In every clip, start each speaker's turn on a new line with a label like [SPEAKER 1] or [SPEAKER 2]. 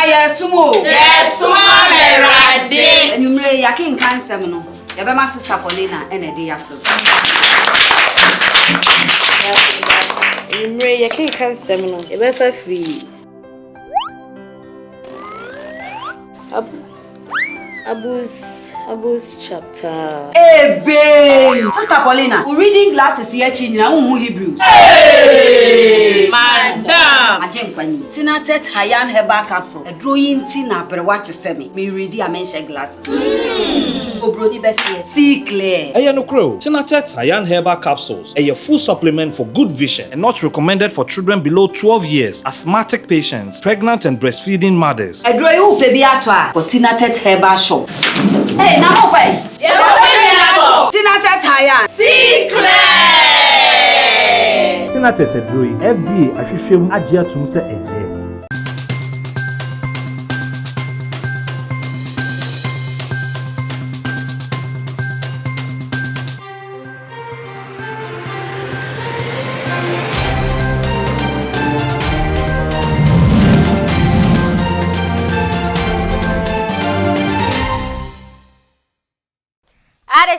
[SPEAKER 1] yes, sumo.
[SPEAKER 2] Yes, mama, ready.
[SPEAKER 1] And you may yakin cancer, no. Your my sister Paulina and a day after.
[SPEAKER 3] You may yakin cancer, no. You better free. Abus chapter.
[SPEAKER 1] Hey, babe! Sister Paulina, we reading glasses here, China, Hebrews.
[SPEAKER 2] Hey! Madam!
[SPEAKER 1] Ajenkwani, Tina Tet Hayan Herbal Capsule, a drawing Tina per what to send me. Me ready, I mention glasses. Obrodi Bessie, see clear.
[SPEAKER 4] No crow. Kinaata Hayan Herbal Capsules, a full supplement for good vision and not recommended for children below 12 years, asthmatic patients, pregnant and breastfeeding mothers.
[SPEAKER 1] A drawing baby atwa for Tina Tet Herbal Shop. Hey, now wait. Kinaata Hayan.
[SPEAKER 2] See clear.
[SPEAKER 5] Kinaata drawing FDA ahwehwem agye atum se eje.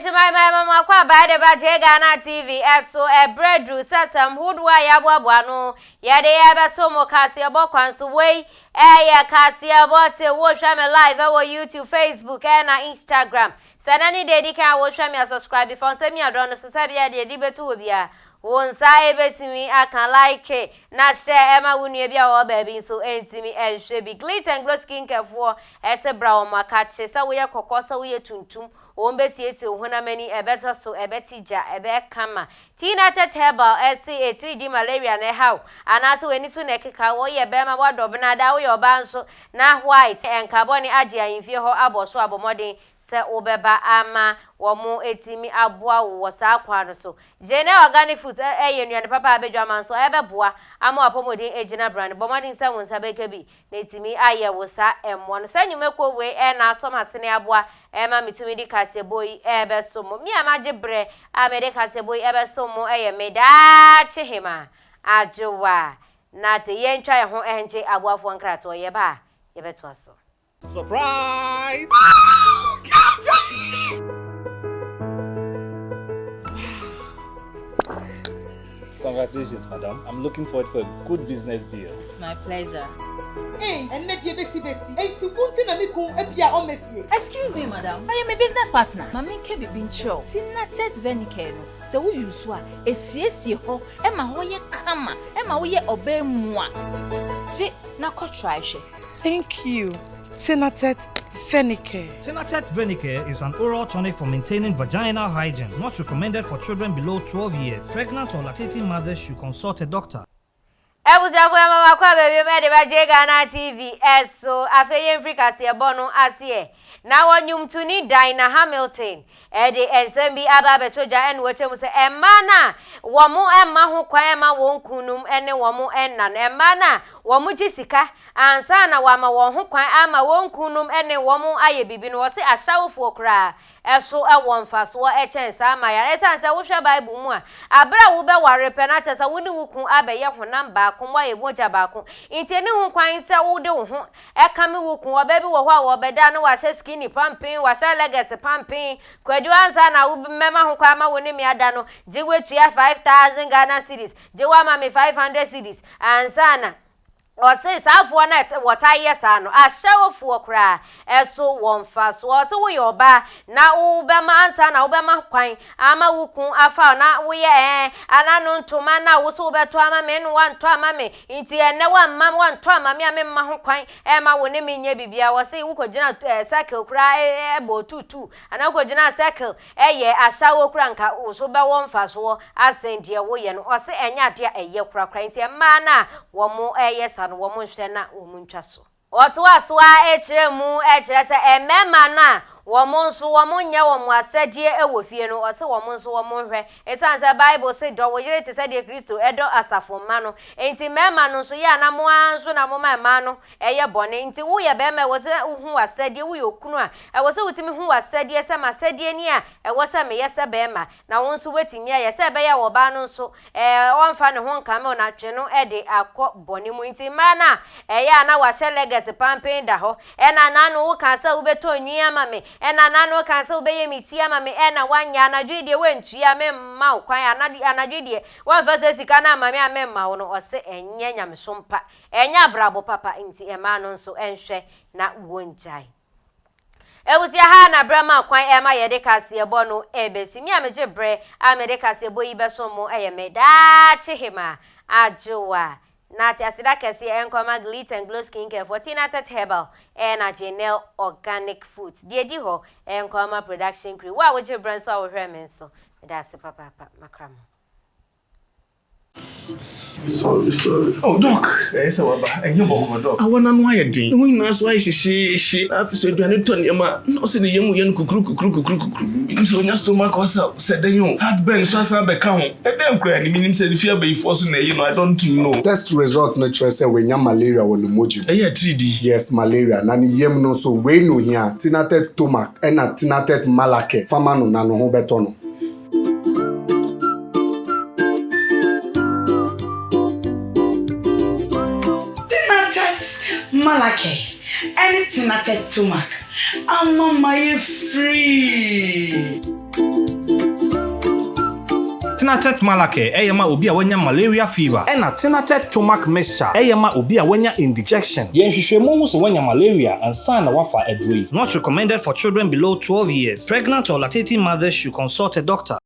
[SPEAKER 6] My mama kwa by the Ghana TV so a bread ru sasam hudwa ya bwabwano ya de ya so mo kasi abo kwanso way ya kasi abo te wo hwa me live wo YouTube Facebook na Instagram sanani de ka wo hwa me subscribe before say me adon so sabia de di betu obia won sa ebesimi aka like na share ema wunu bia wo baby so entimi ehwe bi glitter and glow skin care for ese brown makache sa wo ye kokosa wo ye tuntum Ombesiesi uhunameni ebeto so ebetija ebe kama Kinaata herbal SCA 3D malaria ne how anaso weni so nekeka wo ye bema wadobna da wo ye oba nso na white en carbon age ayimfie ho aboso abomodin se obeba ama womo etimi aboa wo sa kwa no so jene organic food eyenuane papa abedwa manso ebeboa ama apomodin ejina brand bomodin se wonsa beka bi na etimi aye wo sa emmo no sanyumekwo we na asomasene aboa ema mitumi di kaseboy ebesomo mi amaje bre amede kaseboy ebesomo eye meda chehema ajowa na te yentwa ye ho enje aboafo nkrato ye ba ye betwa so
[SPEAKER 4] Surprise! Congratulations, madam. I'm looking forward for a good business deal.
[SPEAKER 7] It's my pleasure.
[SPEAKER 8] Hey, and let you besi. Ain't you wanting a miku epia on me?
[SPEAKER 7] Excuse me, madam. I am a business partner. Mami can be being show. Kinaata venicano. So we use what? A CSC ho. Emma hoye kama. Emma hoye obey moi. Je na ko try she.
[SPEAKER 8] Thank you. Kinaata Venicare.
[SPEAKER 5] Kinaata Venicare is an oral tonic for maintaining vaginal hygiene, not recommended for children below 12 years. Pregnant or lactating mothers should consult a doctor.
[SPEAKER 6] Ebuja for mama kwa baby me de Ghana TV so afeye Africa se bono asie na wonyum tuni Daina Hamilton de ensembi aba betoja en wochemu se emana womo emma ho kwa emma wonkunum ene womo ennan emana womo jisika ansa na wama won ho kwan ama wonkunum ene womo aye bibi no se ahyawofo kra eso wonfaso echensa ama ya esanse wo hwe Bible mu a abra wo be ware penata sa woni wukun abaye honam ba komwa eboja baako inteni hu kwan se wo de wo ho ekame wukun obabi wo ho a wo beda no wa hye skinny pampin wa hye legacy pampin kwadu ansa na wo mema ho kwa ma woni mi ada no jiwetua 5000 Ghana cedis jiwa ma me 500 cedis ansa na o say safo na wataye sa no ahyawofo kra eso wonfa so o say wo yoba na wo be ma ansa na wo be ma kwan ama wukun afa na wo ye ananu ntoma na wo so be to ama me no wan to ama me nti ene wan to ama me amemma ho kwan ma wo ne me nya bibia wo say wo kogina cycle kra bo tutu ana wo kogina cycle ye ahyawo kra nka wo so be wonfa so asendie wo ye no o say enya de eye kra kra nti ma na wo mo yes no womo hwe na womo ntwa so oto aswa echire mu echire se emema na Womonso womonya womwasadie ewo fie no ose womonso womonhwe esanse Bible say do wo yire te se de Kristo edo asafo ma no enti mema no so ya na mo anso na mo ma no eye bone enti wo ye be ma wo se hu wasadie wo yokunu a wo se wutimi hu wasadie se masadie ni a wo se me ye se be ma na wo nso wetimi ye se be ya wo ba no nso wonfa ne ho nka me na twe no de akọ bone mu enti ma na ya na wa hye legacy pampen da ho na nanu wo ka se wo beto nwi ama me ena nanu kan se obeye miti ama me ena wanya anadwidie wentua me mma kwan anadwidie wan fa se sika na ama me amemma wo no ose enye nyamsompa enya brabo papa nti ema no nso enhwe na wonjai ewusia ha na brama kwan ema yede kase ebo no ebesi mi ameje bre amede kase ebo yibeso mo eyeme da chihima ajowa na ti asida kesi enkoma glitter and glow skincare for Kinaata herbal and Janelle organic foods di ho enkoma production crew wa woje brand so wo hwe men so that's papa makram.
[SPEAKER 9] Sorry. Oh, Doc. Yes, and you walk, Doc. I want to know why you did. We know why she. I've said, "Do turn your man?" No, say the young kukru. So your stomach was said the young. Heartburn, so I be count. That damn cry. Meaning say the fear be forcing you know. I don't know.
[SPEAKER 10] Test results natural say when you malaria on the moji.
[SPEAKER 9] Yeah, 3D.
[SPEAKER 10] Yes, malaria. Nani yem no so we no here. Kinaata tomac and a Kinaata malake. Fama no nano ho betono.
[SPEAKER 11] Malake, anything at a tumak. I'm on my free.
[SPEAKER 4] Kinaata malake eyema obi a wanya malaria fever ena Kinaata tomac mixture eyema obi a wanya indigestion yenhwehwemu hu so wanya malaria ansa na wafa adroi. Not recommended for children below 12 years. Pregnant or lactating mothers should consult a doctor.